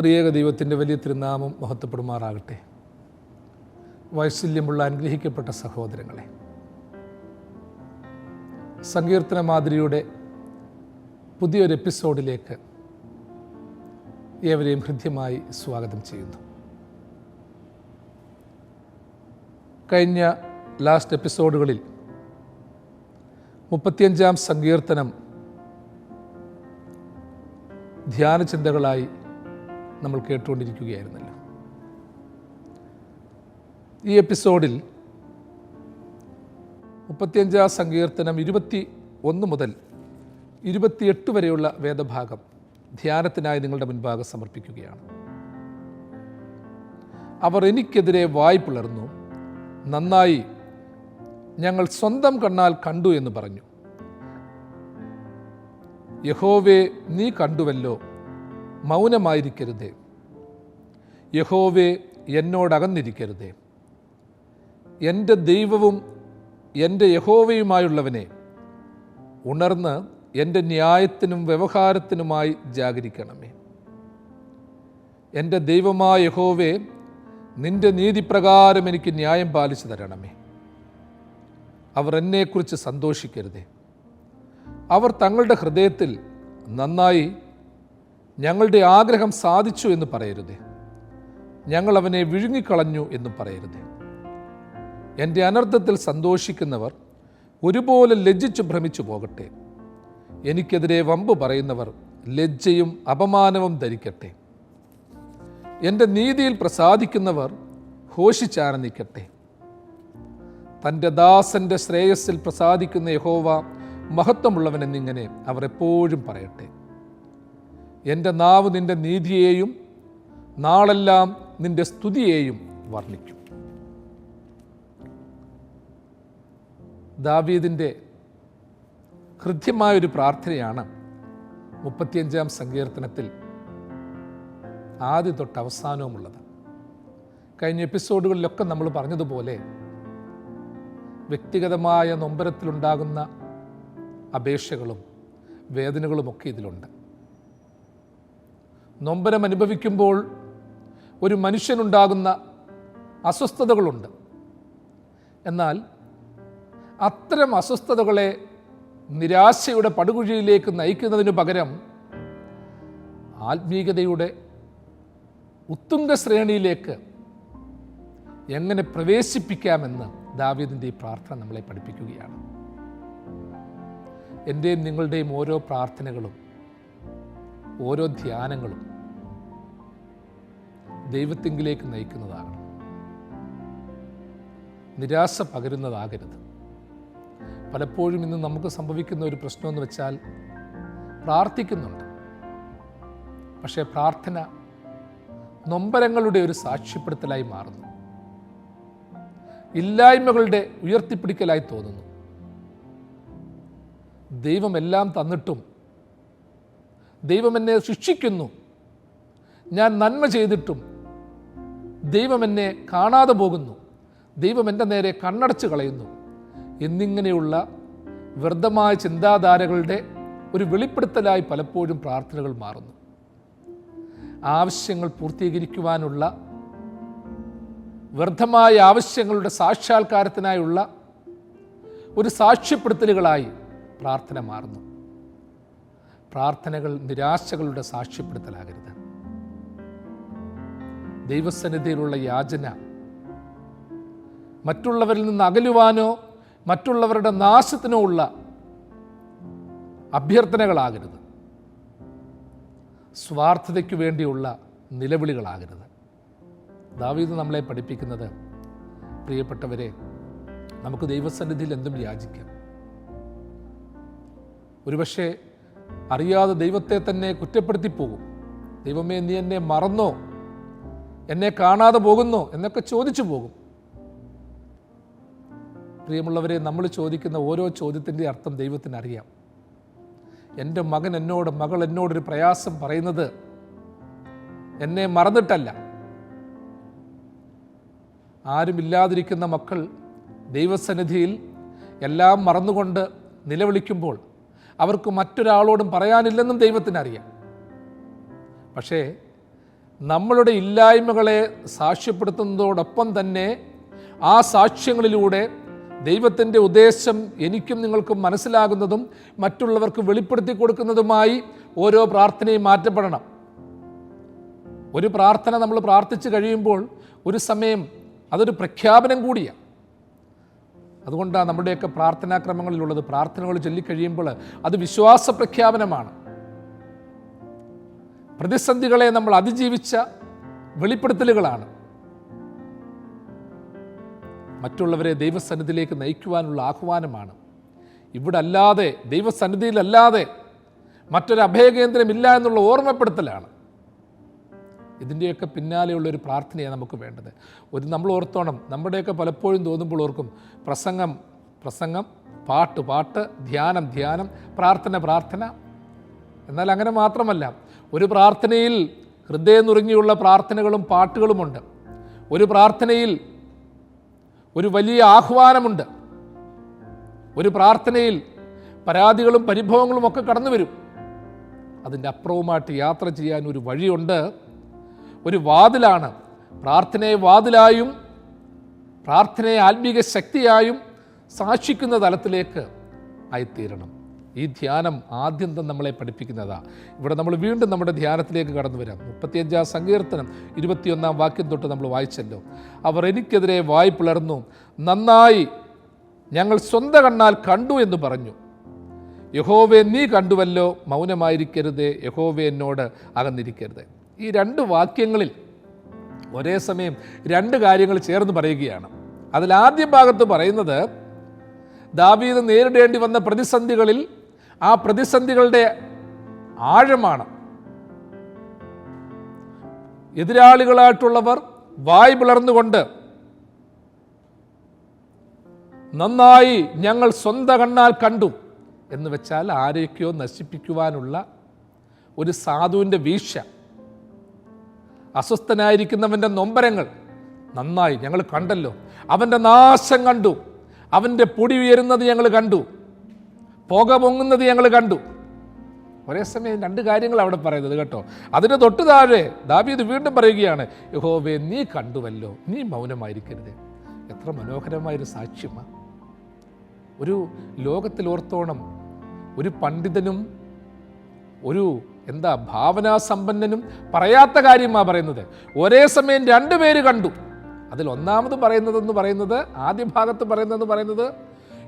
ത്രിയേക ദൈവത്തിൻ്റെ വലിയ തിരുനാമം മഹത്വപ്പെടുമാറാകട്ടെ. വൈശല്യമുള്ള അനുഗ്രഹിക്കപ്പെട്ട സഹോദരങ്ങളെ, സങ്കീർത്തന മാതിരിയുടെ പുതിയൊരു എപ്പിസോഡിലേക്ക് ഏവരെയും ഹൃദ്യമായി സ്വാഗതം ചെയ്യുന്നു. കഴിഞ്ഞ ലാസ്റ്റ് എപ്പിസോഡുകളിൽ 35-ാം സങ്കീർത്തനം ധ്യാന ചിന്തകളായി നമ്മൾ കേട്ടുകൊണ്ടിരിക്കുകയായിരുന്നല്ലോ. ഈ എപ്പിസോഡിൽ 35-ാം സങ്കീർത്തനം 21 മുതൽ 28 വരെയുള്ള വേദഭാഗം ധ്യാനത്തിനായി നിങ്ങളുടെ മുൻപാകെ സമർപ്പിക്കുകയാണ്. അവർ എനിക്കെതിരെ വായ് പിളർന്നു, നന്നായി ഞങ്ങൾ സ്വന്തം കണ്ണാൽ കണ്ടു എന്ന് പറഞ്ഞു. യഹോവേ, നീ കണ്ടുവല്ലോ, മൗനമായിരിക്കരുതേ. യഹോവേ, എന്നോടകന്നിരിക്കരുതേ. എൻ്റെ ദൈവവും എൻ്റെ യഹോവയുമായുള്ളവനെ, ഉണർന്ന് എൻ്റെ ന്യായത്തിനും വ്യവഹാരത്തിനുമായി ജാഗരിക്കണമേ. എൻ്റെ ദൈവമായ യഹോവേ, നിൻ്റെ നീതിപ്രകാരം എനിക്ക് ന്യായം പാലിച്ചു തരണമേ. അവർ എന്നെക്കുറിച്ച് സന്തോഷിക്കരുതേ. അവർ തങ്ങളുടെ ഹൃദയത്തിൽ നന്നായി ഞങ്ങളുടെ ആഗ്രഹം സാധിച്ചു എന്ന് പറയരുതേ. ഞങ്ങൾ അവനെ വിഴുങ്ങിക്കളഞ്ഞു എന്ന് പറയരുതേ. എൻ്റെ അനർത്ഥത്തിൽ സന്തോഷിക്കുന്നവർ ഒരുപോലെ ലജ്ജിച്ചു ഭ്രമിച്ചു പോകട്ടെ. എനിക്കെതിരെ വമ്പ് പറയുന്നവർ ലജ്ജയും അപമാനവും ധരിക്കട്ടെ. എൻ്റെ നീതിയിൽ പ്രസാദിക്കുന്നവർ ഘോഷിച്ചാനന്ദിക്കട്ടെ. തൻ്റെ ദാസൻ്റെ ശ്രേയസ്സിൽ പ്രസാദിക്കുന്ന യഹോവ മഹത്വമുള്ളവനെന്നിങ്ങനെ അവർ എപ്പോഴും പറയട്ടെ. എൻ്റെ നാവ് നിൻ്റെ നീതിയെയും നാളെല്ലാം നിൻ്റെ സ്തുതിയെയും വർണ്ണിക്കും. ദാവീദിൻ്റെ ഹൃദ്യമായൊരു പ്രാർത്ഥനയാണ് 35-ാം സങ്കീർത്തനത്തിൽ ആദ്യം തൊട്ട് അവസാനവുമുള്ളത്. കഴിഞ്ഞ എപ്പിസോഡുകളിലൊക്കെ നമ്മൾ പറഞ്ഞതുപോലെ വ്യക്തിഗതമായ നൊമ്പരത്തിലുണ്ടാകുന്ന അപേക്ഷകളും വേദനകളുമൊക്കെ ഇതിലുണ്ട്. നൊമ്പരം അനുഭവിക്കുമ്പോൾ ഒരു മനുഷ്യനുണ്ടാകുന്ന അസ്വസ്ഥതകളുണ്ട്. എന്നാൽ അത്തരം അസ്വസ്ഥതകളെ നിരാശയുടെ പടുകുഴിയിലേക്ക് നയിക്കുന്നതിനു പകരം ആത്മീയതയുടെ ഉത്തുംഗ ശ്രേണിയിലേക്ക് എങ്ങനെ പ്രവേശിപ്പിക്കാമെന്ന് ദാവീദിൻ്റെ ഈ പ്രാർത്ഥന നമ്മളെ പഠിപ്പിക്കുകയാണ്. എൻ്റെയും നിങ്ങളുടെയും ഓരോ പ്രാർത്ഥനകളും ഓരോ ധ്യാനങ്ങളും ദൈവത്തിങ്കിലേക്ക് നയിക്കുന്നതാകണം, നിരാശ പകരുന്നതാകരുത്. പലപ്പോഴും ഇന്ന് നമുക്ക് സംഭവിക്കുന്ന ഒരു പ്രശ്നമെന്ന് വെച്ചാൽ പ്രാർത്ഥിക്കുന്നുണ്ട്, പക്ഷേ പ്രാർത്ഥന നൊമ്പരങ്ങളുടെ ഒരു സാക്ഷ്യപ്പെടുത്തലായി മാറുന്നു, ഇല്ലായ്മകളുടെ ഉയർത്തിപ്പിടിക്കലായി തോന്നുന്നു. ദൈവം എല്ലാം തന്നിട്ടും ദൈവം എന്നെ ശിക്ഷിക്കുന്നു, ഞാൻ നന്മ ചെയ്തിട്ടും ദൈവം എന്നെ കാണാതെ പോകുന്നു, ദൈവം എൻ്റെ നേരെ കണ്ണടച്ച് കളയുന്നു എന്നിങ്ങനെയുള്ള വ്യർത്ഥമായ ചിന്താധാരകളുടെ ഒരു വെളിപ്പെടുത്തലായി പലപ്പോഴും പ്രാർത്ഥനകൾ മാറുന്നു. ആവശ്യങ്ങൾ പൂർത്തീകരിക്കുവാനുള്ള വ്യർത്ഥമായ ആവശ്യങ്ങളുടെ സാക്ഷാത്കാരത്തിനായുള്ള ഒരു സാക്ഷ്യപ്പെടുത്തലുകളായി പ്രാർത്ഥന മാറുന്നു. പ്രാർത്ഥനകൾ നിരാശകളുടെ സാക്ഷ്യപ്പെടുത്തലാകരുത്. ദൈവസന്നിധിയിലുള്ള യാചന മറ്റുള്ളവരിൽ നിന്ന് അകലുവാനോ മറ്റുള്ളവരുടെ നാശത്തിനോ ഉള്ള അഭ്യർത്ഥനകളാകരുത്. സ്വാർത്ഥതയ്ക്കു വേണ്ടിയുള്ള നിലവിളികളാകരുത്. ദാവീദ് നമ്മളെ പഠിപ്പിക്കുന്നത്, പ്രിയപ്പെട്ടവരെ, നമുക്ക് ദൈവസന്നിധിയിൽ എന്തും യാചിക്കാം. ഒരുപക്ഷെ അറിയാതെ ദൈവത്തെ തന്നെ കുറ്റപ്പെടുത്തി പോകും. ദൈവമേ, നീ എന്നെ മറന്നോ, എന്നെ കാണാതെ പോകുന്നോ എന്നൊക്കെ ചോദിച്ചു പോകും. പ്രിയമുള്ളവരെ, നമ്മൾ ചോദിക്കുന്ന ഓരോ ചോദ്യത്തിൻ്റെ അർത്ഥം ദൈവത്തിന് അറിയാം. എൻ്റെ മകൻ എന്നോട്, മകൾ എന്നോടൊരു പ്രയാസം പറയുന്നത് എന്നെ മറന്നിട്ടല്ല. ആരുമില്ലാതിരിക്കുന്ന മക്കൾ ദൈവസന്നിധിയിൽ എല്ലാം മറന്നുകൊണ്ട് നിലവിളിക്കുമ്പോൾ അവർക്ക് മറ്റൊരാളോടും പറയാനില്ലെന്നും ദൈവത്തിനറിയാം. പക്ഷേ നമ്മളുടെ ഇല്ലായ്മകളെ സാക്ഷ്യപ്പെടുത്തുന്നതോടൊപ്പം തന്നെ ആ സാക്ഷ്യങ്ങളിലൂടെ ദൈവത്തിൻ്റെ ഉദ്ദേശം എനിക്കും നിങ്ങൾക്കും മനസ്സിലാകുന്നതും മറ്റുള്ളവർക്ക് വെളിപ്പെടുത്തി കൊടുക്കുന്നതുമായി ഓരോ പ്രാർത്ഥനയും മാറ്റപ്പെടണം. ഒരു പ്രാർത്ഥന നമ്മൾ പ്രാർത്ഥിച്ചു കഴിയുമ്പോൾ ഒരു സമയം അതൊരു പ്രഖ്യാപനം കൂടിയാണ്. അതുകൊണ്ടാണ് നമ്മുടെയൊക്കെ പ്രാർത്ഥനാക്രമങ്ങളിലുള്ളത്, പ്രാർത്ഥനകൾ ചൊല്ലിക്കഴിയുമ്പോൾ അത് വിശ്വാസ പ്രഖ്യാപനമാണ്. പ്രതിസന്ധികളെ നമ്മൾ അതിജീവിച്ച വെളിപ്പെടുത്തലുകളാണ്. മറ്റുള്ളവരെ ദൈവസന്നിധിയിലേക്ക് നയിക്കുവാനുള്ള ആഹ്വാനമാണ്. ഇവിടെ അല്ലാതെ, ദൈവസന്നിധിയിലല്ലാതെ മറ്റൊരു അഭയകേന്ദ്രമില്ല എന്നുള്ള ഓർമ്മപ്പെടുത്തലാണ്. ഇതിൻ്റെയൊക്കെ പിന്നാലെയുള്ളൊരു പ്രാർത്ഥനയാണ് നമുക്ക് വേണ്ടത്. നമ്മൾ ഓർത്തോണം, നമ്മുടെയൊക്കെ പലപ്പോഴും തോന്നുമ്പോൾ ഓർക്കും പ്രസംഗം, പാട്ട്, ധ്യാനം, പ്രാർത്ഥന. എന്നാൽ അങ്ങനെ മാത്രമല്ല, ഒരു പ്രാർത്ഥനയിൽ ഹൃദയം നുറുങ്ങിയുള്ള പ്രാർത്ഥനകളും പാട്ടുകളുമുണ്ട്. ഒരു പ്രാർത്ഥനയിൽ ഒരു വലിയ ആഹ്വാനമുണ്ട്. ഒരു പ്രാർത്ഥനയിൽ പരാതികളും പരിഭവങ്ങളും ഒക്കെ കടന്നു വരും. അതിൻ്റെ അപ്പുറവുമായിട്ട് യാത്ര ചെയ്യാൻ ഒരു വഴിയുണ്ട്, ഒരു വാതിലാണ്. പ്രാർത്ഥനയെ വാതിലായും പ്രാർത്ഥനയെ ആത്മീക ശക്തിയായും സാക്ഷിക്കുന്ന തലത്തിലേക്ക് ആയിത്തീരണം. ഈ ധ്യാനം ആദ്യം തന്നെ നമ്മളെ പഠിപ്പിക്കുന്നതാണ്. ഇവിടെ നമ്മൾ വീണ്ടും നമ്മുടെ ധ്യാനത്തിലേക്ക് കടന്നു വരാം. 35 സങ്കീർത്തനം 21 വാക്യം തൊട്ട് നമ്മൾ വായിച്ചല്ലോ. അവർ എനിക്കെതിരെ വായ് പിളർന്നു, നന്നായി ഞങ്ങൾ സ്വന്തം കണ്ണാൽ കണ്ടു എന്ന് പറഞ്ഞു. യഹോവേ നീ കണ്ടുവല്ലോ, മൗനമായിരിക്കരുതേ, യഹോവേ എന്നോട് അകന്നിരിക്കരുത്. ഈ 2 വാക്യങ്ങളിൽ ഒരേ സമയം 2 കാര്യങ്ങൾ ചേർന്ന് പറയുകയാണ്. അതിൽ ആദ്യ ഭാഗത്ത് പറയുന്നത് ദാവീദ് നേരിടേണ്ടി വന്ന പ്രതിസന്ധികളിൽ ആ പ്രതിസന്ധികളുടെ ആഴമാണ്. എതിരാളികളായിട്ടുള്ളവർ വായ് പിളർന്നുകൊണ്ട് നന്നായി ഞങ്ങൾ സ്വന്തം കണ്ണാൽ കണ്ടു എന്ന് വെച്ചാൽ ആരെയൊക്കെയോ നശിപ്പിക്കുവാനുള്ള ഒരു സാധുവിൻ്റെ വീഴ്ച, അസ്വസ്ഥനായിരിക്കുന്നവൻ്റെ നൊമ്പരങ്ങൾ നന്നായി ഞങ്ങൾ കണ്ടല്ലോ, അവൻ്റെ നാശം കണ്ടു, അവൻ്റെ പൊടി ഉയരുന്നത് ഞങ്ങൾ കണ്ടു, പുക പൊങ്ങുന്നത് ഞങ്ങൾ കണ്ടു. ഒരേ സമയം 2 കാര്യങ്ങൾ അവിടെ പറയുന്നത് കേട്ടോ. അതിന് തൊട്ട് താഴെ ദാവീദ് വീണ്ടും പറയുകയാണ്, യഹോവേ നീ കണ്ടുവല്ലോ, നീ മൗനമായിരിക്കരുത്. എത്ര മനോഹരമായൊരു സാക്ഷ്യമാണ്. ഒരു ലോകത്തിലോർത്തോണം ഒരു പണ്ഡിതനും ഒരു ഭാവനാസമ്പന്നനും പറയാത്ത കാര്യമാണ് പറയുന്നത്. ഒരേ സമയം 2 പേര് കണ്ടു. അതിൽ ഒന്നാമത് പറയുന്നത് ആദ്യ ഭാഗത്ത് പറയുന്നത്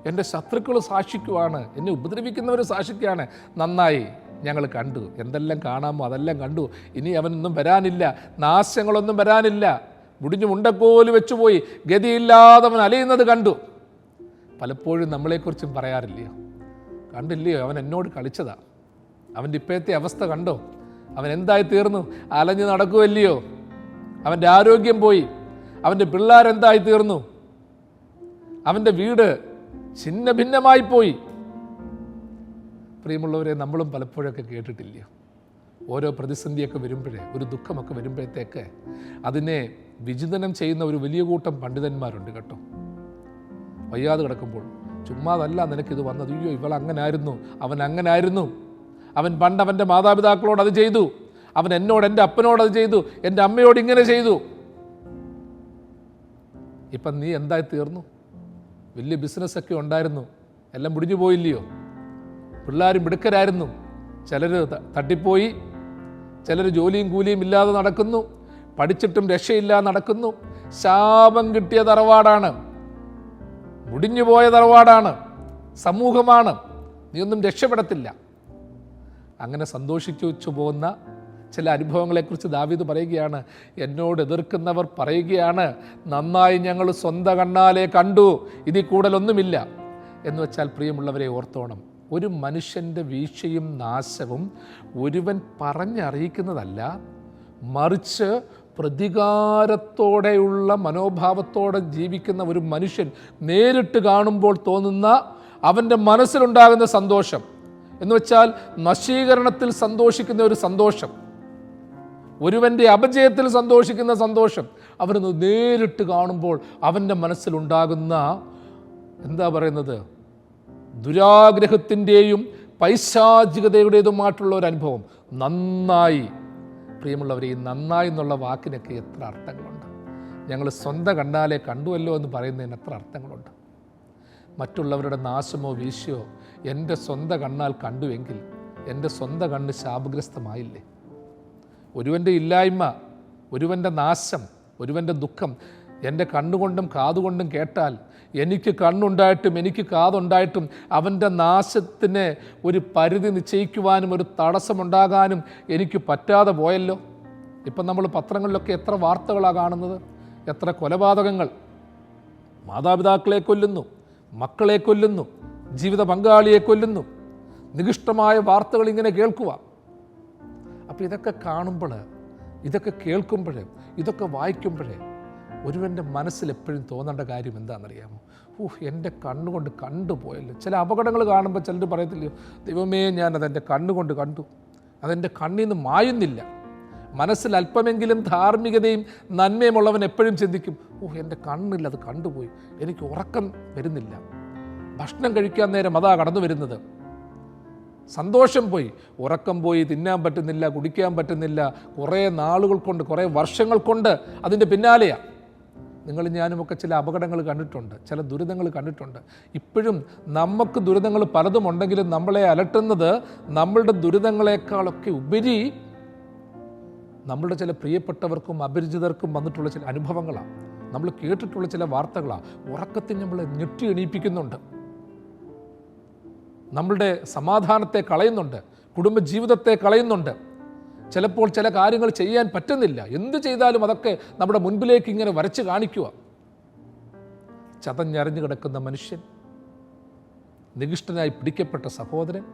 എൻ്റെ ശത്രുക്കൾ സാക്ഷിക്കുവാണ്, എന്നെ ഉപദ്രവിക്കുന്നവർ സാക്ഷിക്കുകയാണ്, നന്നായി ഞങ്ങൾ കണ്ടു, എന്തെല്ലാം കാണാമോ അതെല്ലാം കണ്ടു, ഇനി അവനൊന്നും വരാനില്ല, നാശങ്ങളൊന്നും വരാനില്ല, മുടിഞ്ഞു മുണ്ടക്കോല് വെച്ചുപോയി, ഗതിയില്ലാതവൻ അലയുന്നത് കണ്ടു. പലപ്പോഴും നമ്മളെക്കുറിച്ചും പറയാറില്ലയോ, കണ്ടില്ലയോ അവൻ എന്നോട് കളിച്ചതാ, അവൻ്റെ ഇപ്പോഴത്തെ അവസ്ഥ കണ്ടോ, അവൻ എന്തായി തീർന്നു, അലഞ്ഞു നടക്കുമല്ലയോ, അവൻ്റെ ആരോഗ്യം പോയി, അവൻ്റെ പിള്ളേരെന്തായി തീർന്നു, അവൻ്റെ വീട് ഛിന്ന ഭിന്നമായി പോയി. പ്രിയമുള്ളവരെ, നമ്മളും പലപ്പോഴൊക്കെ കേട്ടിട്ടില്ലയോ, ഓരോ പ്രതിസന്ധിയൊക്കെ വരുമ്പോഴേ, ഒരു ദുഃഖമൊക്കെ വരുമ്പോഴത്തേക്ക് അതിനെ വിചിന്തനം ചെയ്യുന്ന ഒരു വലിയ കൂട്ടം പണ്ഡിതന്മാരുണ്ട് കേട്ടോ. വയ്യാതെ കിടക്കുമ്പോൾ ചുമ്മാതല്ല നിനക്കിത് വന്നത്, അയ്യോ ഇവൾ അങ്ങനായിരുന്നു, അവൻ അങ്ങനായിരുന്നു, അവൻ പണ്ട് അവൻ്റെ മാതാപിതാക്കളോട് അത് ചെയ്തു, അവൻ എന്നോട്, എൻ്റെ അപ്പനോട് അത് ചെയ്തു, എൻ്റെ അമ്മയോട് ഇങ്ങനെ ചെയ്തു. ഇപ്പം നീ എന്തായി തീർന്നു, വലിയ ബിസിനസ്സൊക്കെ ഉണ്ടായിരുന്നു, എല്ലാം മുടിഞ്ഞു പോയില്ലയോ, പിള്ളേരും മിടുക്കരായിരുന്നു, ചിലർ തട്ടിപ്പോയി, ചിലർ ജോലിയും കൂലിയും ഇല്ലാതെ നടക്കുന്നു, പഠിച്ചിട്ടും രക്ഷയില്ലാതെ നടക്കുന്നു, ശാപം കിട്ടിയ തറവാടാണ്, മുടിഞ്ഞുപോയ തറവാടാണ്, സമൂഹമാണ്, നീയൊന്നും രക്ഷപ്പെടത്തില്ല. അങ്ങനെ സന്തോഷിച്ചു പോകുന്ന ചില അനുഭവങ്ങളെക്കുറിച്ച് ദാവീദ് പറയുകയാണ്. എന്നോട് എതിർക്കുന്നവർ പറയുകയാണ്, നന്നായി ഞങ്ങൾ സ്വന്തം കണ്ണാലെ കണ്ടു, ഇതിൽ കൂടുതലൊന്നുമില്ല എന്ന് വെച്ചാൽ, പ്രിയമുള്ളവരെ ഓർത്തോണം, ഒരു മനുഷ്യൻ്റെ വീഴ്ചയും നാശവും ഒരുവൻ പറഞ്ഞറിയിക്കുന്നതല്ല, മറിച്ച് പ്രതികാരത്തോടെയുള്ള മനോഭാവത്തോടെ ജീവിക്കുന്ന ഒരു മനുഷ്യൻ നേരിട്ട് കാണുമ്പോൾ തോന്നുന്ന അവൻ്റെ മനസ്സിലുണ്ടാകുന്ന സന്തോഷം എന്ന് വെച്ചാൽ നശീകരണത്തിൽ സന്തോഷിക്കുന്ന ഒരു സന്തോഷം, ഒരുവൻ്റെ അപജയത്തിൽ സന്തോഷിക്കുന്ന സന്തോഷം, അവരൊന്ന് നേരിട്ട് കാണുമ്പോൾ അവൻ്റെ മനസ്സിലുണ്ടാകുന്ന ദുരാഗ്രഹത്തിൻ്റെയും പൈശാചികതയുടേതുമായിട്ടുള്ള ഒരു അനുഭവം. നന്നായി പ്രിയമുള്ളവരെ, ഈ നന്നായി എന്നുള്ള വാക്കിനൊക്കെ എത്ര അർത്ഥങ്ങളുണ്ട്. ഞങ്ങൾ സ്വന്തം കണ്ണാലെ കണ്ടുവല്ലോ എന്ന് പറയുന്നതിന് എത്ര അർത്ഥങ്ങളുണ്ട്. മറ്റുള്ളവരുടെ നാശമോ വീഴ്ചയോ എൻ്റെ സ്വന്തം കണ്ണാൽ കണ്ടുവെങ്കിൽ എൻ്റെ സ്വന്തം കണ്ണ് ശാപഗ്രസ്തമായില്ലേ? ഒരുവൻ്റെ ഇല്ലായ്മ, ഒരുവൻ്റെ നാശം, ഒരുവൻ്റെ ദുഃഖം എൻ്റെ കണ്ണുകൊണ്ടും കാതുകൊണ്ടും കേട്ടാൽ, എനിക്ക് കണ്ണുണ്ടായിട്ടും എനിക്ക് കാതുണ്ടായിട്ടും അവൻ്റെ നാശത്തിന് ഒരു പരിധി നിശ്ചയിക്കുവാനും ഒരു തടസ്സമുണ്ടാകാനും എനിക്ക് പറ്റാതെ പോയല്ലോ. ഇപ്പം നമ്മൾ പത്രങ്ങളിലൊക്കെ എത്ര വാർത്തകളാണ് കാണുന്നത്. എത്ര കൊലപാതകങ്ങൾ, മാതാപിതാക്കളെ കൊല്ലുന്നു, മക്കളെ കൊല്ലുന്നു, ജീവിത പങ്കാളിയെ കൊല്ലുന്നു. നികൃഷ്ടമായ വാർത്തകൾ ഇങ്ങനെ കേൾക്കുക. അപ്പോൾ ഇതൊക്കെ കാണുമ്പോൾ, ഇതൊക്കെ കേൾക്കുമ്പോൾ, ഇതൊക്കെ വായിക്കുമ്പോഴേ ഒരുവൻ്റെ മനസ്സിൽ എപ്പോഴും തോന്നേണ്ട കാര്യം എന്താണെന്നറിയാമോ? എൻ്റെ കണ്ണുകൊണ്ട് കണ്ടുപോയല്ലോ. ചില അപകടങ്ങൾ കാണുമ്പോൾ ചിലർ പറയത്തില്ലയോ, ദൈവമേ ഞാൻ അതെൻ്റെ കണ്ണുകൊണ്ട് കണ്ടു, അതെൻ്റെ കണ്ണിൽ നിന്ന് മായുന്നില്ല. മനസ്സിൽ അല്പമെങ്കിലും ധാർമ്മികതയും നന്മയും ഉള്ളവൻ എപ്പോഴും ചിന്തിക്കും, എൻ്റെ കണ്ണിൽ അത് കണ്ടുപോയി, എനിക്ക് ഉറക്കം വരുന്നില്ല, ഭക്ഷണം കഴിക്കാൻ നേരം അതാ കടന്നു വരുന്നത്, സന്തോഷം പോയി, ഉറക്കം പോയി, തിന്നാൻ പറ്റുന്നില്ല, കുടിക്കാൻ പറ്റുന്നില്ല, കുറേ നാളുകൾ കൊണ്ട്, കുറേ വർഷങ്ങൾ കൊണ്ട് അതിൻ്റെ പിന്നാലെയാണ്. നിങ്ങൾ ഞാനുമൊക്കെ ചില അപകടങ്ങൾ കണ്ടിട്ടുണ്ട്, ചില ദുരിതങ്ങൾ കണ്ടിട്ടുണ്ട്. ഇപ്പോഴും നമുക്ക് ദുരിതങ്ങൾ പലതും ഉണ്ടെങ്കിലും നമ്മളെ അലട്ടുന്നത് നമ്മളുടെ ദുരിതങ്ങളെക്കാളൊക്കെ ഉപരി നമ്മളുടെ ചില പ്രിയപ്പെട്ടവർക്കും അപരിചിതർക്കും വന്നിട്ടുള്ള ചില അനുഭവങ്ങളാണ്, നമ്മൾ കേട്ടിട്ടുള്ള ചില വാർത്തകളാണ്. ഉറക്കത്തിൽ നമ്മളെ ഞെട്ടി എണീപ്പിക്കുന്നുണ്ട്, നമ്മളുടെ സമാധാനത്തെ കളയുന്നുണ്ട്, കുടുംബജീവിതത്തെ കളയുന്നുണ്ട്. ചിലപ്പോൾ ചില കാര്യങ്ങൾ ചെയ്യാൻ പറ്റുന്നില്ല. എന്ത് ചെയ്താലും അതൊക്കെ നമ്മുടെ മുൻപിലേക്ക് ഇങ്ങനെ വരച്ച് കാണിക്കുക. ചതഞ്ഞറിഞ്ഞു കിടക്കുന്ന മനുഷ്യൻ, നികൃഷ്ടനായി പിടിക്കപ്പെട്ട സഹോദരൻ,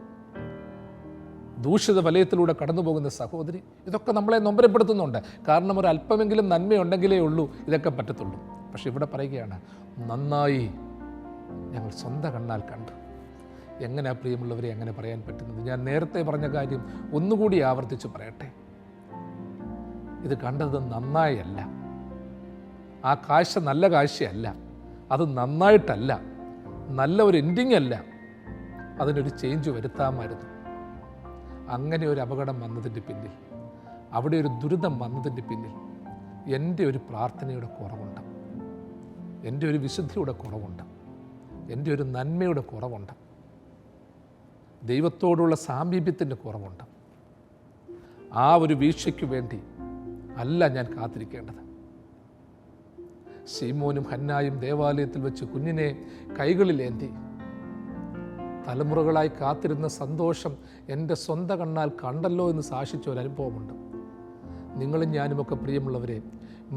ദൂഷിത വലയത്തിലൂടെ കടന്നു പോകുന്ന സഹോദരി, ഇതൊക്കെ നമ്മളെ നൊമ്പരപ്പെടുത്തുന്നുണ്ട്. കാരണം ഒരു അല്പമെങ്കിലും നന്മയുണ്ടെങ്കിലേ ഉള്ളൂ ഇതൊക്കെ പറ്റത്തുള്ളൂ. പക്ഷെ ഇവിടെ പറയുകയാണ്, നന്നായി ഞങ്ങൾ സ്വന്തം കണ്ണാൽ കണ്ടു. എങ്ങനെ പ്രിയമുള്ളവരെ അങ്ങനെ പറയാൻ പറ്റുന്നത്? ഞാൻ നേരത്തെ പറഞ്ഞ കാര്യം ഒന്നുകൂടി ആവർത്തിച്ച് പറയട്ടെ. ഇത് കണ്ടത് നന്നായല്ല, ആ കാഴ്ച നല്ല കാഴ്ചയല്ല, അത് നന്നായിട്ടല്ല, നല്ല ഒരു എൻഡിങ് അല്ല, അതിനൊരു ചേഞ്ച് വരുത്താമായിരുന്നു. അങ്ങനെ ഒരു അപകടം വന്നതിൻ്റെ പിന്നിൽ, അവിടെ ഒരു ദുരിതം വന്നതിൻ്റെ പിന്നിൽ എൻ്റെ ഒരു പ്രാർത്ഥനയുടെ കുറവുണ്ട്, എൻ്റെ ഒരു വിശുദ്ധിയുടെ കുറവുണ്ട്, എൻ്റെ ഒരു നന്മയുടെ കുറവുണ്ട്, ദൈവത്തോടുള്ള സാമീപ്യത്തിൻ്റെ കുറവുണ്ട്. ആ ഒരു വീഴ്ചയ്ക്ക് വേണ്ടി അല്ല ഞാൻ കാത്തിരിക്കേണ്ടത്. ശീമോനും ഹന്നായും ദേവാലയത്തിൽ വെച്ച് കുഞ്ഞിനെ കൈകളിലേന്തി തലമുറകളായി കാത്തിരുന്ന സന്തോഷം എൻ്റെ സ്വന്തം കണ്ണാൽ കണ്ടല്ലോ എന്ന് സാക്ഷിച്ച ഒരു അനുഭവമുണ്ട്. നിങ്ങളും ഞാനുമൊക്കെ പ്രിയമുള്ളവരെ,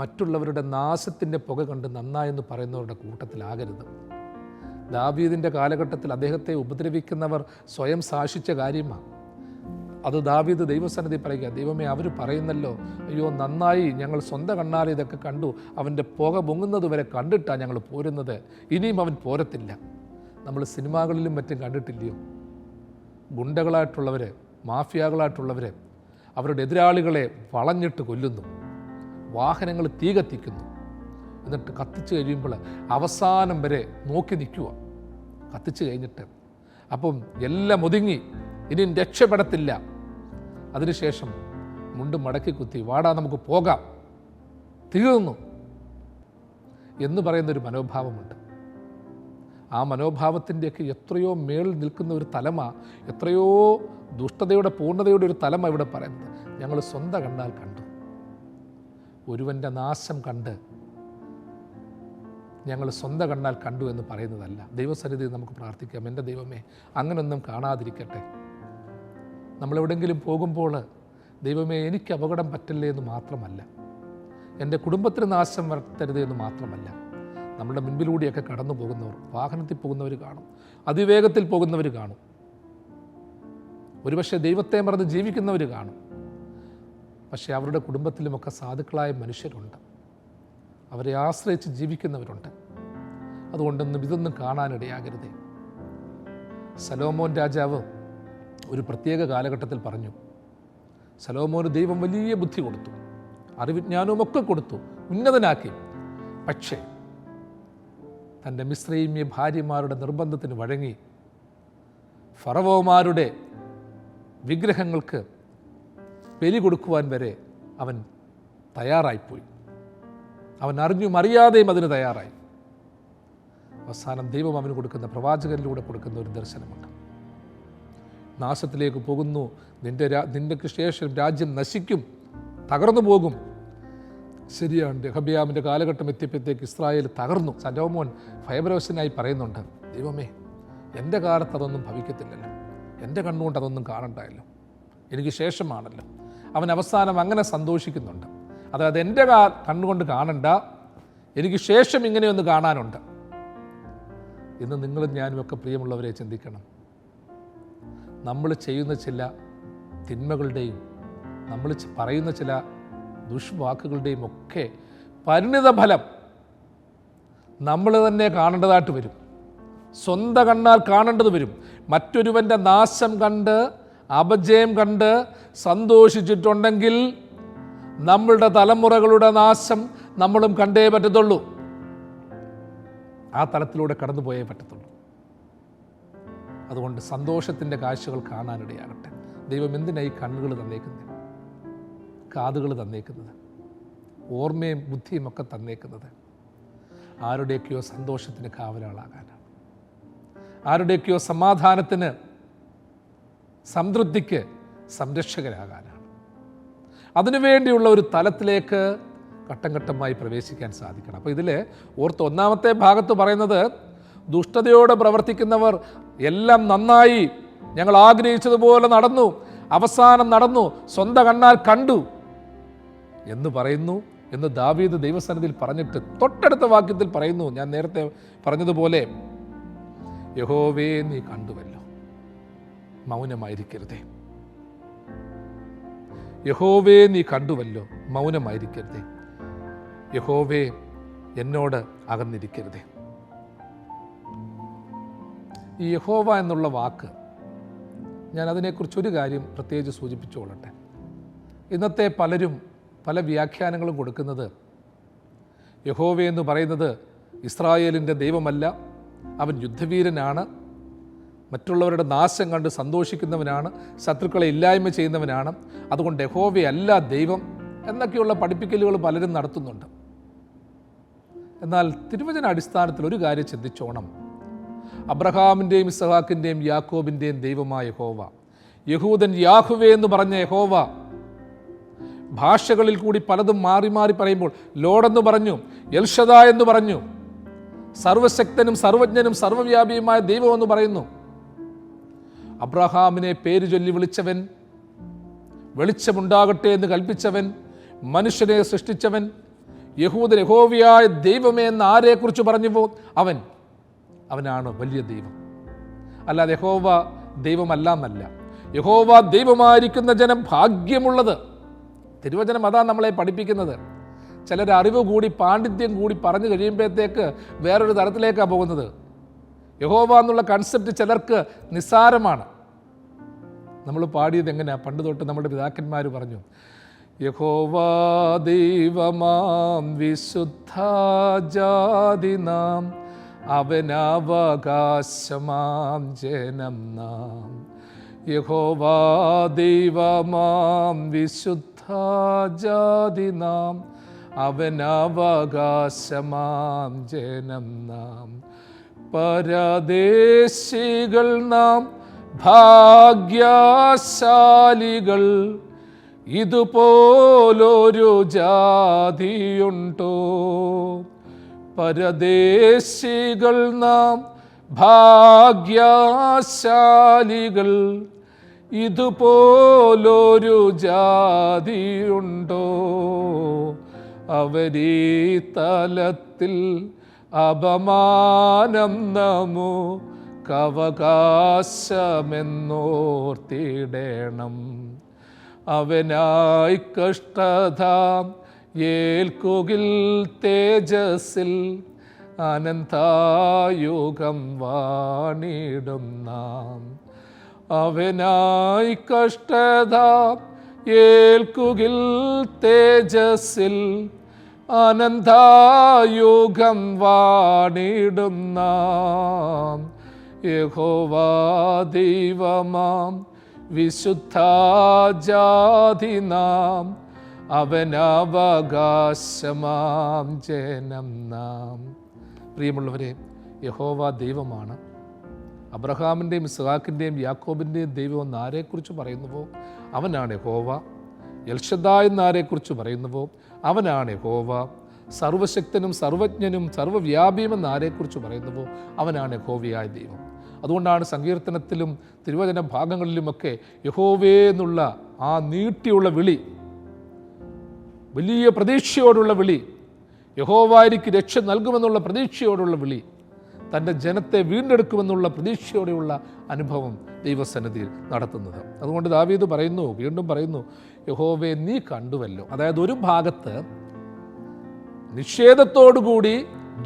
മറ്റുള്ളവരുടെ നാശത്തിൻ്റെ പുക കണ്ട് നന്നായെന്ന് പറയുന്നവരുടെ കൂട്ടത്തിലാകരുത്. ദാവീദിൻ്റെ കാലഘട്ടത്തിൽ അദ്ദേഹത്തെ ഉപദ്രവിക്കുന്നവർ സ്വയം സാക്ഷിച്ച കാര്യമാണ്. അത് ദാവീദ് ദൈവസന്നിധി പറയുക, ദൈവമേ അവർ പറയുന്നല്ലോ, അയ്യോ നന്നായി, ഞങ്ങൾ സ്വന്തം കണ്ണാൽ ഇതൊക്കെ കണ്ടു, അവൻ്റെ പുക പൊങ്ങുന്നത് വരെ കണ്ടിട്ടാണ് ഞങ്ങൾ പോരുന്നത്, ഇനിയും അവൻ പോരത്തില്ല. നമ്മൾ സിനിമകളിലും മറ്റും കണ്ടിട്ടില്ലയോ, ഗുണ്ടകളായിട്ടുള്ളവർ, മാഫിയകളായിട്ടുള്ളവർ അവരുടെ എതിരാളികളെ വളഞ്ഞിട്ട് കൊല്ലുന്നു, വാഹനങ്ങൾ തീ കത്തിക്കുന്നു, എന്നിട്ട് കത്തിച്ച് കഴിയുമ്പോൾ അവസാനം വരെ നോക്കി നിൽക്കുക. കത്തിച്ച് കഴിഞ്ഞിട്ട് അപ്പം എല്ലാം ഒതുങ്ങി, ഇനിയും രക്ഷപ്പെടത്തില്ല. അതിനുശേഷം മുണ്ട് മടക്കി കുത്തി, വാടാ നമുക്ക് പോകാം, തീർന്നു എന്ന് പറയുന്നൊരു മനോഭാവമുണ്ട്. ആ മനോഭാവത്തിൻ്റെയൊക്കെ എത്രയോ മേളിൽ നിൽക്കുന്ന ഒരു തലമ, എത്രയോ ദുഷ്ടതയുടെ പൂർണ്ണതയുടെ ഒരു തലമ ഇവിടെ പറയുന്നത്. ഞങ്ങൾ സ്വന്തം കണ്ണാൽ കണ്ടു, ഒരുവൻ്റെ നാശം കണ്ട് ഞങ്ങൾ സ്വന്തം കണ്ണാൽ കണ്ടു എന്ന് പറയുന്നതല്ല. ദൈവസന്നിധി നമുക്ക് പ്രാർത്ഥിക്കാം, എൻ്റെ ദൈവമേ അങ്ങനൊന്നും കാണാതിരിക്കട്ടെ. നമ്മളെവിടെയെങ്കിലും പോകുമ്പോൾ ദൈവമേ എനിക്ക് അപകടം പറ്റില്ലേ എന്ന് മാത്രമല്ല, എൻ്റെ കുടുംബത്തിന് നാശം വരുത്തരുത് എന്ന് മാത്രമല്ല, നമ്മുടെ മുൻപിലൂടെയൊക്കെ കടന്നു പോകുന്നവർ, വാഹനത്തിൽ പോകുന്നവർ കാണും, അതിവേഗത്തിൽ പോകുന്നവർ കാണും, ഒരുപക്ഷെ ദൈവത്തെ മറന്ന് ജീവിക്കുന്നവർ കാണും. പക്ഷേ അവരുടെ കുടുംബത്തിലുമൊക്കെ സാധുക്കളായ മനുഷ്യരുണ്ട്, അവരെ ആശ്രയിച്ച് ജീവിക്കുന്നവരുണ്ട്. അതുകൊണ്ടൊന്നും ഇതൊന്നും കാണാനിടയാകരുതേ. ശലോമോൻ രാജാവ് ഒരു പ്രത്യേക കാലഘട്ടത്തിൽ പറഞ്ഞു, ശലോമോന് ദൈവം വലിയ ബുദ്ധി കൊടുത്തു, അറിവിജ്ഞാനവും ഒക്കെ കൊടുത്തു, ഉന്നതനാക്കി. പക്ഷേ തൻ്റെ മിസ്രയീമ്യ ഭാര്യമാരുടെ നിർബന്ധത്തിന് വഴങ്ങി ഫറവോമാരുടെ വിഗ്രഹങ്ങൾക്ക് ബലി കൊടുക്കുവാൻ വരെ അവൻ തയ്യാറായിപ്പോയി. അവൻ അറിഞ്ഞും അറിയാതെയും അതിന് തയ്യാറായി. അവസാനം ദൈവം അവന് കൊടുക്കുന്ന, പ്രവാചകനിലൂടെ കൊടുക്കുന്ന ഒരു ദർശനമുണ്ട്. നാശത്തിലേക്ക് പോകുന്നു, നിന്റെ ശേഷം രാജ്യം നശിക്കും, തകർന്നു പോകും. ശരിയാണ്, രഹബിയാമിൻ്റെ കാലഘട്ടം എത്തിയപ്പോഴത്തേക്ക് ഇസ്രായേൽ തകർന്നു. സലോമോൻ ഭയപരവശനായി പറയുന്നുണ്ട്, ദൈവമേ, എൻ്റെ കാലത്ത് അതൊന്നും ഭവിക്കത്തില്ലല്ലോ, എൻ്റെ കണ്ണുകൊണ്ട് അതൊന്നും കാണണ്ടായല്ലോ, എനിക്ക് ശേഷമാണല്ലോ. അവൻ അവസാനം അങ്ങനെ സന്തോഷിക്കുന്നുണ്ട്. അതായത് എൻ്റെ കണ്ണുകൊണ്ട് കാണണ്ട, എനിക്ക് ശേഷം ഇങ്ങനെയൊന്ന് കാണാനുണ്ട്. ഇന്ന് നിങ്ങളും ഞാനും ഒക്കെ പ്രിയമുള്ളവരെ ചിന്തിക്കണം. നമ്മൾ ചെയ്യുന്ന ചില തിന്മകളുടെയും നമ്മൾ പറയുന്ന ചില ദുഷ്വാക്കുകളുടെയും ഒക്കെ പരിണിത ഫലം നമ്മൾ തന്നെ കാണേണ്ടതായിട്ട് വരും. സ്വന്തം കണ്ണാൽ കാണേണ്ടത് വരും. മറ്റൊരുവൻ്റെ നാശം കണ്ട്, അപജയം കണ്ട് സന്തോഷിച്ചിട്ടുണ്ടെങ്കിൽ നമ്മളുടെ തലമുറകളുടെ നാശം നമ്മളും കണ്ടേ പറ്റത്തുള്ളൂ. ആ തലത്തിലൂടെ കടന്നു പോയേ പറ്റത്തുള്ളൂ. അതുകൊണ്ട് സന്തോഷത്തിൻ്റെ കാഴ്ചകൾ കാണാനിടയാകട്ടെ. ദൈവം എന്തിനായി കണ്ണുകൾ തന്നേക്കുന്നത്, കാതുകൾ തന്നേക്കുന്നത്, ഓർമ്മയും ബുദ്ധിയും ഒക്കെ തന്നേക്കുന്നത്? ആരുടെയൊക്കെയോ സന്തോഷത്തിന് കാവലാളാകാനാണ്, ആരുടെയൊക്കെയോ സമാധാനത്തിന്, സംതൃപ്തിക്ക് സംരക്ഷകരാകാനാണ്. അതിനുവേണ്ടിയുള്ള ഒരു തലത്തിലേക്ക് ഘട്ടം ഘട്ടമായി പ്രവേശിക്കാൻ സാധിക്കണം. അപ്പോൾ ഇതിൽ ഓർത്ത് ഒന്നാമത്തെ ഭാഗത്ത് പറയുന്നത്, ദുഷ്ടതയോടെ പ്രവർത്തിക്കുന്നവർ എല്ലാം നന്നായി, ഞങ്ങൾ ആഗ്രഹിച്ചതുപോലെ നടന്നു, അവസാനം നടന്നു, സ്വന്തം കണ്ണാൽ കണ്ടു എന്ന് പറയുന്നു എന്ന് ദാവീദ് ദൈവസന്നിധിയിൽ പറഞ്ഞിട്ട് തൊട്ടടുത്ത വാക്യത്തിൽ പറയുന്നു, ഞാൻ നേരത്തെ പറഞ്ഞതുപോലെ, യഹോവേ നീ കണ്ടുവല്ലോ, മൗനമായിരിക്കരുതേ. യഹോവേ നീ കണ്ടുവല്ലോ, മൗനമായിരിക്കരുതേ. യഹോവേ എന്നോട് അകന്നിരിക്കരുതേ. ഈ യഹോവ എന്നുള്ള വാക്ക്, ഞാൻ അതിനെക്കുറിച്ചൊരു കാര്യം പ്രത്യേകിച്ച് സൂചിപ്പിച്ചുകൊള്ളട്ടെ. ഇന്നത്തെ പലരും പല വ്യാഖ്യാനങ്ങളും കൊടുക്കുന്നത്, യഹോവ എന്ന് പറയുന്നത് ഇസ്രായേലിൻ്റെ ദൈവമല്ല, അവൻ യുദ്ധവീരനാണ്, മറ്റുള്ളവരുടെ നാശം കണ്ട് സന്തോഷിക്കുന്നവനാണ്, ശത്രുക്കളെ ഇല്ലായ്മ ചെയ്യുന്നവനാണ്, അതുകൊണ്ട് യഹോവയല്ല ദൈവം എന്നൊക്കെയുള്ള പഠിപ്പിക്കലുകൾ പലരും നടത്തുന്നുണ്ട്. എന്നാൽ തിരുവചന അടിസ്ഥാനത്തിൽ ഒരു കാര്യം ചിന്തിച്ചോണം. അബ്രഹാമിൻ്റെയും ഇസ്ഹാക്കിൻ്റെയും യാക്കോബിൻ്റെയും ദൈവമായ യഹോവ, യഹൂദൻ യാഹുവേ എന്ന് പറഞ്ഞ യഹോവ, ഭാഷകളിൽ കൂടി പലതും മാറി മാറി പറയുമ്പോൾ ലോഡെന്ന് പറഞ്ഞു, എൽഷദാ എന്ന് പറഞ്ഞു, സർവശക്തനും സർവജ്ഞനും സർവവ്യാപിയുമായ ദൈവമെന്ന് പറയുന്നു. അബ്രഹാമിനെ പേര് ചൊല്ലി വിളിച്ചവൻ, വെളിച്ചമുണ്ടാകട്ടെ എന്ന് കൽപ്പിച്ചവൻ, മനുഷ്യനെ സൃഷ്ടിച്ചവൻ, യഹൂദൻ യഹോവയായ ദൈവമേ എന്ന് ആരെക്കുറിച്ച് പറഞ്ഞുവോ അവനാണ് വലിയ ദൈവം. അല്ലാതെ യഹോവ ദൈവമല്ല എന്നല്ല. യഹോവ ദൈവമായിരിക്കുന്ന ജനം ഭാഗ്യമുള്ളത്. തിരുവചനം അതാ നമ്മളെ പഠിപ്പിക്കുന്നത്. ചിലർ അറിവ് കൂടി പാണ്ഡിത്യം കൂടി പറഞ്ഞു കഴിയുമ്പോഴത്തേക്ക് വേറൊരു തരത്തിലേക്കാണ് പോകുന്നത്. യഹോവ എന്നുള്ള കൺസെപ്റ്റ് ചിലർക്ക് നിസ്സാരമാണ്. നമ്മൾ പാടിയത് എങ്ങനെയാണ്? പണ്ട് തൊട്ട് നമ്മുടെ പിതാക്കന്മാർ പറഞ്ഞു, യഹോവ ദൈവമാം വിശുദ്ധ ജാതി നാം, അവനവകാശമാം ജനം നാം. യഹോവ ദൈവമാം വിശുദ്ധ ജാതി നാം, അവനവകാശമാം ജനം നാം. പരദേശികൾ നാം ഭാഗ്യശാലികൾ, ഇതുപോലൊരു ജാതിയുണ്ടോ? പരദേശികൾ നാം ഭാഗ്യശാലികൾ, ഇതുപോലൊരു ജാതിയുണ്ടോ? അവരീ തലത്തിൽ അപമാനം നമുക്കവകാശമെന്നോർത്തിടേണം. അവനായി കഷ്ടത ഏൽക്കുകിൽ തേജസ്സിൽ, അനന്തായുഗം വാണിടും നാം. അവനായി കഷ്ടത ഏൽക്കുകിൽ തേജസ്സിൽ, അനന്തായുഗം വാണിടും നാം. യഹോവ ദൈവമാം വിശുദ്ധ ജാതി നാം, അവനവകാശമാം ജനം നാം. പ്രിയമുള്ളവരെ, യഹോവ ദൈവമാണ്. അബ്രഹാമിൻ്റെയും ഇസ്ഹാക്കിൻ്റെയും യാക്കോബിൻ്റെയും ദൈവം എന്ന് ആരെക്കുറിച്ച് പറയുന്നുവോ അവനാണ് യഹോവ. എൽഷദായ് എന്നാരെക്കുറിച്ച് പറയുന്നുവോ അവനാണ് യഹോവ. സർവശക്തനും സർവജ്ഞനും സർവ്വവ്യാപിയും എന്നാരെക്കുറിച്ച് പറയുന്നുവോ അവനാണ് യഹോവയായ ദൈവം. അതുകൊണ്ടാണ് സങ്കീർത്തനത്തിലും തിരുവചന ഭാഗങ്ങളിലുമൊക്കെ യഹോവേ എന്നുള്ള ആ നീട്ടിയുള്ള വിളി, വലിയ പ്രതീക്ഷയോടുള്ള വിളി, യഹോവയ്ക്ക് രക്ഷ നൽകുമെന്നുള്ള പ്രതീക്ഷയോടുള്ള വിളി, തൻ്റെ ജനത്തെ വീണ്ടെടുക്കുമെന്നുള്ള പ്രതീക്ഷയോടെയുള്ള അനുഭവം ദൈവസന്നിധിയിൽ നടത്തുന്നത്. അതുകൊണ്ട് ദാവീദ് പറയുന്നു, വീണ്ടും പറയുന്നു, യഹോവേ നീ കണ്ടുവല്ലോ. അതായത് ഒരു ഭാഗത്ത് നിഷേധത്തോടുകൂടി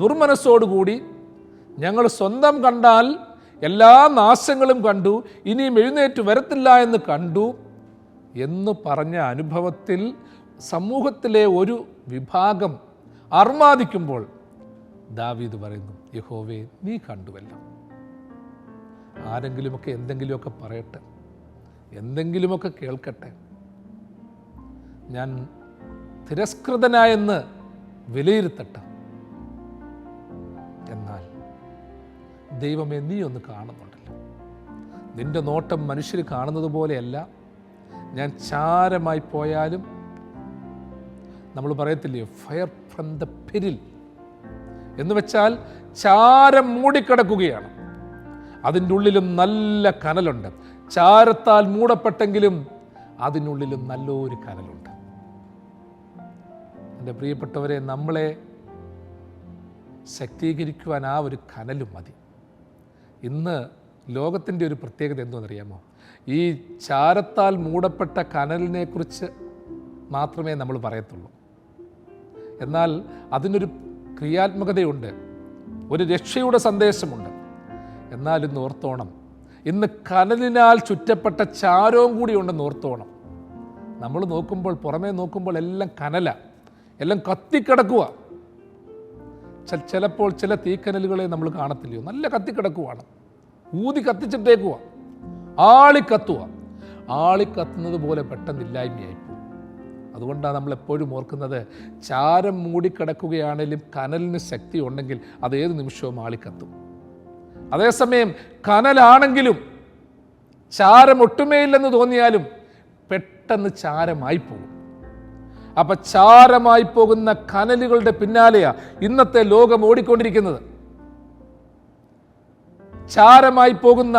ദുർമനസ്സോടുകൂടി ഞങ്ങൾ സ്വന്തം കണ്ടാൽ എല്ലാ നാശങ്ങളും കണ്ടു, ഇനിയും എഴുന്നേറ്റ് വരത്തില്ല എന്ന് കണ്ടു എന്ന് പറഞ്ഞ അനുഭവത്തിൽ സമൂഹത്തിലെ ഒരു വിഭാഗം അർമാദിക്കുമ്പോൾ ദാവീദ് പറയുന്നു, യഹോവേ നീ കണ്ടുവല്ലോ. ആരെങ്കിലുമൊക്കെ എന്തെങ്കിലുമൊക്കെ പറയട്ടെ, എന്തെങ്കിലുമൊക്കെ കേൾക്കട്ടെ, ഞാൻ തിരസ്കൃതനായെന്ന് വിലയിരുത്തട്ടെ, എന്നാൽ ദൈവമേ നീ ഒന്ന് കാണുന്നുണ്ടല്ലോ. നിന്റെ നോട്ടം മനുഷ്യർ കാണുന്നത് പോലെയല്ല. ഞാൻ ചാരമായി പോയാലും, നമ്മൾ പറയത്തില്ലേ ഫയർ ഫ്രം ദ പെരിൽ എന്ന് വെച്ചാൽ ചാരം മൂടിക്കിടക്കുകയാണ്, അതിൻ്റെ ഉള്ളിലും നല്ല കനലുണ്ട്. ചാരത്താൽ മൂടപ്പെട്ടെങ്കിലും അതിനുള്ളിലും നല്ലൊരു കനലുണ്ട്. എൻ്റെ പ്രിയപ്പെട്ടവരെ, നമ്മളെ ശക്തീകരിക്കുവാൻ ആ ഒരു കനലും മതി. ഇന്ന് ലോകത്തിൻ്റെ ഒരു പ്രത്യേകത എന്തെന്നറിയാമോ? ഈ ചാരത്താൽ മൂടപ്പെട്ട കനലിനെ കുറിച്ച് മാത്രമേ നമ്മൾ പറയത്തുള്ളൂ. എന്നാൽ അതിനൊരു ക്രിയാത്മകതയുണ്ട്, ഒരു രക്ഷയുടെ സന്ദേശമുണ്ട്. എന്നാൽ ഇന്ന് ഓർത്തോണം, ഇന്ന് കനലിനാൽ ചുറ്റപ്പെട്ട ചാരവും കൂടി ഉണ്ടെന്ന് ഓർത്തോണം. നമ്മൾ നോക്കുമ്പോൾ, പുറമേ നോക്കുമ്പോൾ എല്ലാം കനല, എല്ലാം കത്തിക്കിടക്കുക. ചിലപ്പോൾ ചില തീക്കനലുകളെ നമ്മൾ കാണത്തില്ലയോ, നല്ല കത്തിക്കിടക്കുവാണ്, ഊതി കത്തിച്ചിട്ടേക്കുക, ആളിക്കത്തുക. ആളിക്കത്തുന്നത് പോലെ പെട്ടെന്നില്ലായ്മയായി. അതുകൊണ്ടാണ് നമ്മളെപ്പോഴും ഓർക്കുന്നത്, ചാരം മൂടിക്കിടക്കുകയാണെങ്കിലും കനലിന് ശക്തി ഉണ്ടെങ്കിൽ അതേത് നിമിഷവും ആളിക്കത്തും. അതേസമയം കനലാണെങ്കിലും ചാരം ഒട്ടുമേയില്ലെന്ന് തോന്നിയാലും പെട്ടെന്ന് ചാരമായി പോകും. അപ്പം ചാരമായി പോകുന്ന കനലുകളുടെ പിന്നാലെയാ ഇന്നത്തെ ലോകം ഓടിക്കൊണ്ടിരിക്കുന്നത്. ചാരമായി പോകുന്ന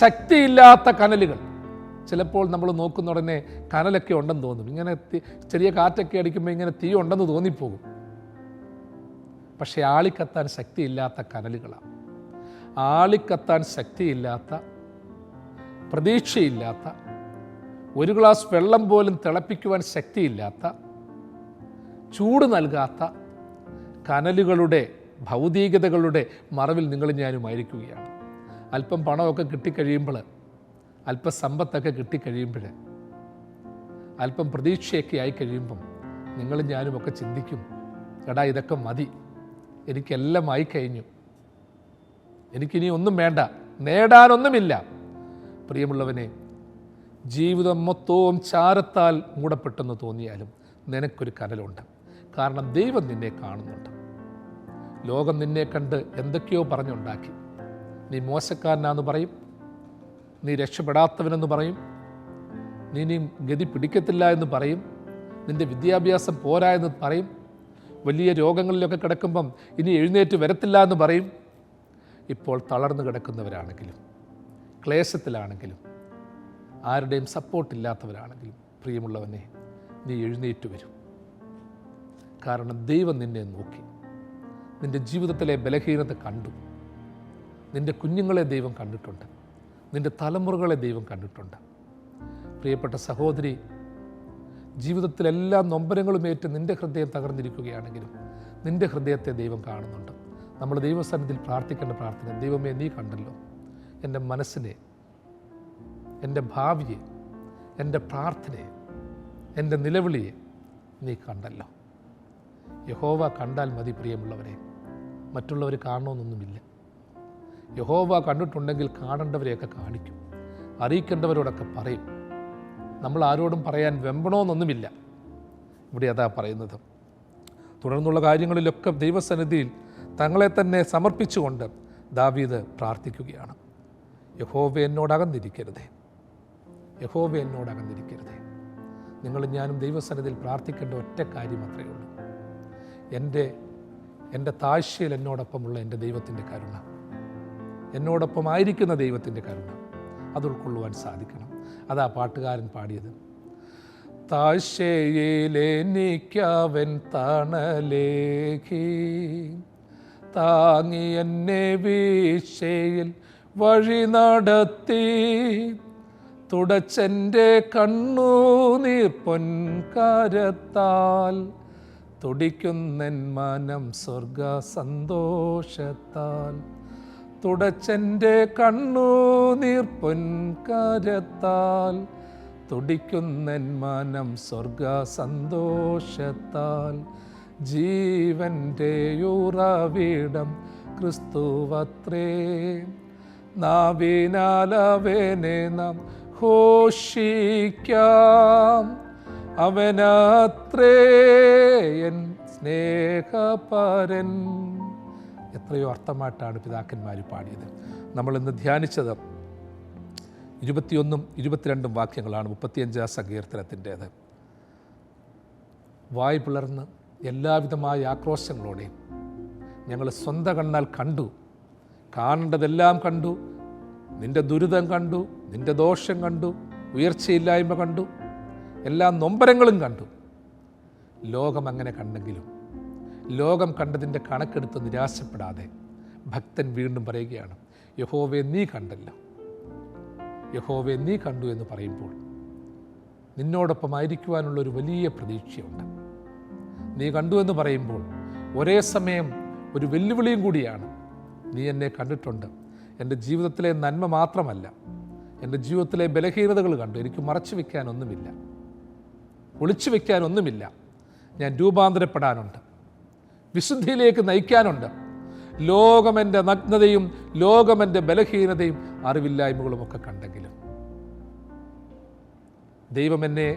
ശക്തിയില്ലാത്ത കനലുകൾ. ചിലപ്പോൾ നമ്മൾ നോക്കുന്ന ഉടനെ കനലൊക്കെ ഉണ്ടെന്ന് തോന്നും, ഇങ്ങനെ ചെറിയ കാറ്റൊക്കെ അടിക്കുമ്പോൾ ഇങ്ങനെ തീ ഉണ്ടെന്ന് തോന്നിപ്പോകും. പക്ഷെ ആളിക്കത്താൻ ശക്തിയില്ലാത്ത കനലുകളാണ്. ആളിക്കത്താൻ ശക്തിയില്ലാത്ത, പ്രതീക്ഷയില്ലാത്ത, ഒരു ഗ്ലാസ് വെള്ളം പോലും തിളപ്പിക്കുവാൻ ശക്തിയില്ലാത്ത, ചൂട് നൽകാത്ത കനലുകളുടെ ഭൗതികതകളുടെ മറവിൽ നിങ്ങളും ഞാനുമായിരിക്കുകയാണ്. അല്പം പണമൊക്കെ കിട്ടിക്കഴിയുമ്പോൾ, അല്പം സമ്പത്തൊക്കെ കിട്ടിക്കഴിയുമ്പോൾ, അല്പം പ്രതീക്ഷയൊക്കെ ആയിക്കഴിയുമ്പം നിങ്ങളും ഞാനുമൊക്കെ ചിന്തിക്കും, എടാ ഇതൊക്കെ മതി, എനിക്കെല്ലാം ആയിക്കഴിഞ്ഞു, എനിക്കിനി ഒന്നും വേണ്ട, നേടാനൊന്നുമില്ല. പ്രിയമുള്ളവനെ, ജീവിതം മൊത്തവും ചാരത്താൽ മൂടപ്പെട്ടെന്ന് തോന്നിയാലും നിനക്കൊരു കനലുണ്ട്. കാരണം ദൈവം നിന്നെ കാണുന്നുണ്ട്. ലോകം നിന്നെ കണ്ട് എന്തൊക്കെയോ പറഞ്ഞുണ്ടാക്കി. നീ മോശക്കാരനാന്ന് പറയും, നീ രക്ഷപ്പെടാത്തവനെന്ന് പറയും, നീ ഗതി പിടിക്കത്തില്ല എന്ന് പറയും, നിൻ്റെ വിദ്യാഭ്യാസം പോരാ എന്ന് പറയും, വലിയ രോഗങ്ങളിലൊക്കെ കിടക്കുമ്പം ഇനി എഴുന്നേറ്റ് വരത്തില്ല എന്ന് പറയും. ഇപ്പോൾ തളർന്നു കിടക്കുന്നവരാണെങ്കിലും, ക്ലേശത്തിലാണെങ്കിലും, ആരുടെയും സപ്പോർട്ടില്ലാത്തവരാണെങ്കിലും, പ്രിയമുള്ളവനെ, നീ എഴുന്നേറ്റ് വരും. കാരണം ദൈവം നിന്നെ നോക്കി, നിൻ്റെ ജീവിതത്തിലെ ബലഹീനത കണ്ടു. നിൻ്റെ കുഞ്ഞുങ്ങളെ ദൈവം കണ്ടിട്ടുണ്ട്, നിൻ്റെ തലമുറകളെ ദൈവം കണ്ടിട്ടുണ്ട്. പ്രിയപ്പെട്ട സഹോദരി, ജീവിതത്തിലെല്ലാ നൊമ്പരങ്ങളും ഏറ്റ് നിൻ്റെ ഹൃദയം തകർന്നിരിക്കുകയാണെങ്കിലും നിൻ്റെ ഹൃദയത്തെ ദൈവം കാണുന്നുണ്ട്. നമ്മൾ ദൈവസന്നിധിയിൽ പ്രാർത്ഥിക്കേണ്ട പ്രാർത്ഥന, ദൈവമേ നീ കണ്ടല്ലോ എൻ്റെ മനസ്സിനെ, എൻ്റെ ഭാവിയെ, എൻ്റെ പ്രാർത്ഥനയെ, എൻ്റെ നിലവിളിയെ നീ കണ്ടല്ലോ. യഹോവ കണ്ടാൽ മതി പ്രിയമുള്ളവരെ, മറ്റുള്ളവർ കാണണമെന്നൊന്നുമില്ല. യഹോവ കണ്ടിട്ടുണ്ടെങ്കിൽ കാണേണ്ടവരെയൊക്കെ കാണിക്കും, അറിയിക്കേണ്ടവരോടൊക്കെ പറയും. നമ്മൾ ആരോടും പറയാൻ വെമ്പണമെന്നൊന്നുമില്ല. ഇവിടെ അതാ പറയുന്നത്. തുടർന്നുള്ള കാര്യങ്ങളിലൊക്കെ ദൈവസന്നിധിയിൽ തങ്ങളെ തന്നെ സമർപ്പിച്ചുകൊണ്ട് ദാവീദ് പ്രാർത്ഥിക്കുകയാണ്. യഹോവേ എന്നോടകന്നിരിക്കരുതേ, യഹോവേ എന്നോടകന്നിരിക്കരുതേ. നിങ്ങളും ഞാനും ദൈവസന്നിധിയിൽ പ്രാർത്ഥിക്കേണ്ട ഒറ്റ കാര്യം അത്രയേ ഉള്ളൂ. എൻ്റെ താഴ്ചയിൽ എന്നോടൊപ്പമുള്ള എൻ്റെ ദൈവത്തിൻ്റെ കരുണ, എന്നോടൊപ്പം ആയിരിക്കുന്ന ദൈവത്തിൻ്റെ കരുണ അത് ഉൾക്കൊള്ളുവാൻ സാധിക്കണം. അതാ പാട്ടുകാരൻ പാടിയത്. താഴ്ചയിലെനിക്കവൻ തണലേകി, താങ്ങി എന്നെ വീഴ്ചയിൽ വഴി നടത്തി, തുടച്ചെൻ്റെ കണ്ണുനീർ പൊൻകരത്താൽ, തുടിക്കുന്നൻ മനം സ്വർഗ സന്തോഷത്താൽ. തുടച്ചെൻ്റെ കണ്ണുനീർ പൊൻകരത്താൽ, തുടിക്കുന്നൻ മനം സ്വർഗ സന്തോഷത്താൽ. ജീവൻ്റെ ഉറവിടം ക്രിസ്തുവത്രേ, നാവിനാലവനെ നാം ഘോഷിക്കാം. അവനത്രേ എൻ സ്നേഹപരൻ. എത്രയോ അർത്ഥമായിട്ടാണ് പിതാക്കന്മാർ പാടിയത്. നമ്മളിന്ന് ധ്യാനിച്ചത് 21 22 വാക്യങ്ങളാണ് 35 സങ്കീർത്തനത്തിൻ്റേത്. വായ് പിളർന്ന് എല്ലാവിധമായ ആക്രോശങ്ങളോടെയും ഞങ്ങൾ സ്വന്തം കണ്ണാൽ കണ്ടു, കാണേണ്ടതെല്ലാം കണ്ടു, നിൻ്റെ ദുരിതം കണ്ടു, നിൻ്റെ ദോഷം കണ്ടു, ഉയർച്ചയില്ലായ്മ കണ്ടു, എല്ലാ നൊമ്പരങ്ങളും കണ്ടു. ലോകം അങ്ങനെ കണ്ടെങ്കിലും ലോകം കണ്ടതിൻ്റെ കണക്കെടുത്ത് നിരാശപ്പെടാതെ ഭക്തൻ വീണ്ടും പറയുകയാണ്, യഹോവേ നീ കണ്ടല്ലോ, യഹോവേ നീ കണ്ടു എന്ന് പറയുമ്പോൾ നിന്നോടൊപ്പം ആയിരിക്കുവാനുള്ളൊരു വലിയ പ്രതീക്ഷയുണ്ട്. നീ കണ്ടു എന്ന് പറയുമ്പോൾ ഒരേ സമയം ഒരു വെല്ലുവിളിയും കൂടിയാണ്. നീ എന്നെ കണ്ടിട്ടുണ്ട്, എൻ്റെ ജീവിതത്തിലെ നന്മ മാത്രമല്ല, എൻ്റെ ജീവിതത്തിലെ ബലഹീനതകൾ കണ്ടു. എനിക്ക് മറച്ചു വയ്ക്കാനൊന്നുമില്ല, ഒളിച്ചു വയ്ക്കാനൊന്നുമില്ല. ഞാൻ രൂപാന്തരപ്പെടാനുണ്ട്, വിശുദ്ധിയിലേക്ക് നയിക്കാനുണ്ട്. ലോകമെൻ്റെ നഗ്നതയും ലോകമെൻ്റെ ബലഹീനതയും അറിവില്ലായ്മകളുമൊക്കെ കണ്ടെങ്കിലും ദൈവം എന്നെ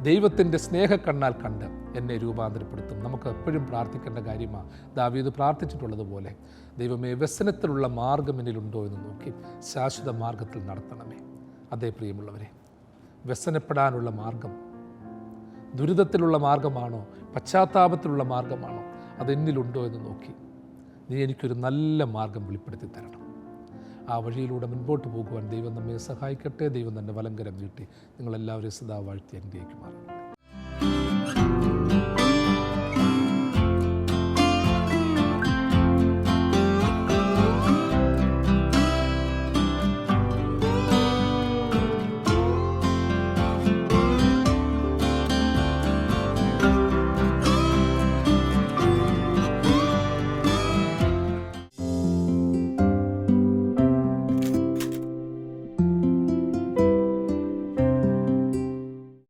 ദൈവത്തിൻ്റെ സ്നേഹക്കണ്ണാൽ കണ്ട് എന്നെ രൂപാന്തരപ്പെടുത്തും. നമുക്ക് എപ്പോഴും പ്രാർത്ഥിക്കേണ്ട കാര്യമാണ്. ദാവീദ് പ്രാർത്ഥിച്ചിട്ടുള്ളതുപോലെ, ദൈവമേ വ്യസനത്തിലുള്ള മാർഗം എന്നിലുണ്ടോ എന്ന് നോക്കി ശാശ്വത മാർഗത്തിൽ നടത്തണമേ. അതേ പ്രിയമുള്ളവരെ, വ്യസനപ്പെടാനുള്ള മാർഗം ദുരിതത്തിലുള്ള മാർഗമാണോ, പശ്ചാത്താപത്തിലുള്ള മാർഗമാണോ, അതെന്നിലുണ്ടോ എന്ന് നോക്കി നീ എനിക്കൊരു നല്ല മാർഗം വെളിപ്പെടുത്തി തരണം. ആ വഴിയിലൂടെ മുൻപോട്ട് പോകുവാൻ ദൈവം നമ്മെ സഹായിക്കട്ടെ. ദൈവം തന്നെ വലങ്കരം നീട്ടി നിങ്ങളെല്ലാവരെയും സദാ വാഴ്ത്തി അനുഗ്രഹിക്കുമാറാകട്ടെ.